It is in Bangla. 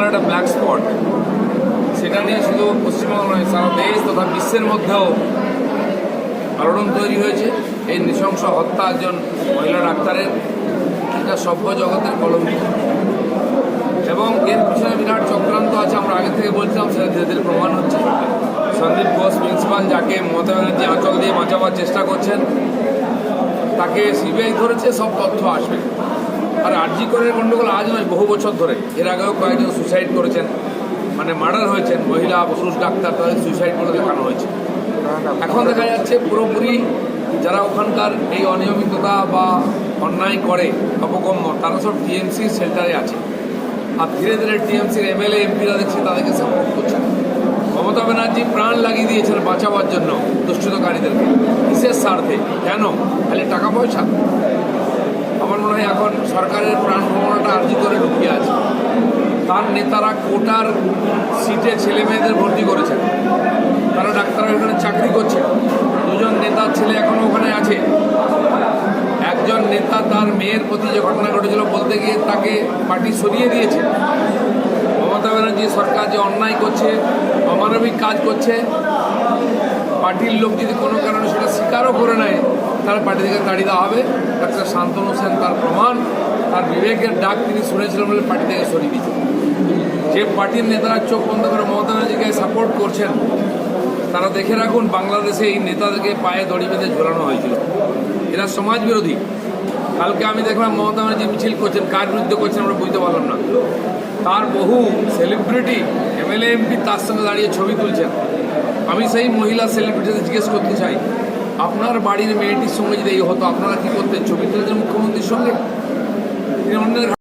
পশ্চিমবাংলার একটা ব্ল্যাক স্পট, সেটা নিয়ে শুধু পশ্চিমবঙ্গ নয়, সারা দেশ তথা বিশ্বের মধ্যেও আলোড়ন তৈরি হয়েছে। এই নৃশংস হত্যা একজন মহিলা ডাক্তারের, এটা সভ্য জগতের কলঙ্ক এবং এর পিছনে বিরাট চক্রান্ত আছে। আমরা আগে থেকে বলছিলাম, সেটা ধীরে ধীরে প্রমাণ হচ্ছে। সন্দীপ ঘোষ প্রিন্সিপাল, যাকে মমতা ব্যানার্জি আঁচল দিয়ে বাঁচাবার চেষ্টা করছেন, তাকে সিবিআই ধরেছে, সব তথ্য আসবে। আর আরজি করের গণ্ডগোল আজ নয়, বহু বছর ধরে। এর আগেও কয়েকজন সুইসাইড করেছেন, মানে মার্ডার হয়েছেন মহিলা পুরুষ ডাক্তার, তাদের সুইসাইড করে দেখানো হয়েছে। এখন দেখা যাচ্ছে পুরোপুরি যারা ওখানকার এই অনিয়মিততা বা অন্যায় করে, অপকর্ম, তারা সব টিএমসি শেল্টারে আছে। আর ধীরে ধীরে টিএমসির এমএলএ এমপিরা দেখছে তাদেরকে সাপোর্ট করছে। মমতা ব্যানার্জি প্রাণ লাগিয়ে দিয়েছেন বাঁচাবার জন্য দুষ্কৃতকারীদেরকে। কিসের স্বার্থে? কেন? খালি টাকা পয়সা? আমার মনে হয় এখন সরকারের প্রাণ ভ্রমণটা আরজি করে ঢুকিয়ে আছে। তার নেতারা কোটার সিটে ছেলে মেয়েদের ভর্তি করেছেন, তারা ডাক্তাররা এখানে চাকরি করছে। দুজন নেতার ছেলে এখনও ওখানে আছে। একজন নেতা তার মেয়ের প্রতি যে ঘটনা ঘটেছিল বলতে গিয়ে তাকে পার্টি সরিয়ে দিয়েছে। মমতা ব্যানার্জি সরকার যে অন্যায় করছে, অমানবিক কাজ করছে, পার্টির লোক যদি কোনো কারণে সেটা স্বীকারও করে নেয়, তাহলে পার্টি থেকে তাড়িয়ে দেওয়া হবে। ডাক্তার শান্তনু সেন তার প্রমাণ, তার বিবেকের ডাক তিনি শুনেছিলেন বলে পার্টি থেকে সরিয়ে দিয়েছে। যে পার্টির নেতারা চোখ বন্ধ করে মমতা ব্যানার্জিকে সাপোর্ট করছেন, তারা দেখে রাখুন, বাংলাদেশে এই নেতাদেরকে পায়ে দড়ি বেঁধে ঝোলানো হয়েছিল। এরা সমাজ বিরোধী। কালকে আমি দেখলাম মমতা ব্যানার্জি মিছিল করছেন, কার বিরুদ্ধে করছেন আমরা বুঝতে পারলাম না। তার বহু সেলিব্রিটি এমএলএ এমপি তার সঙ্গে দাঁড়িয়ে ছবি তুলছেন। আমি সেই মহিলা সেলিব্রিটিদের জিজ্ঞেস করতে চাই, আপনার বাড়ির মেয়েটির সঙ্গে যদি এই হতো, আপনারা কী করতেন? ছবি তুলতেন মুখ্যমন্ত্রীর সঙ্গে? তিনি অন্যের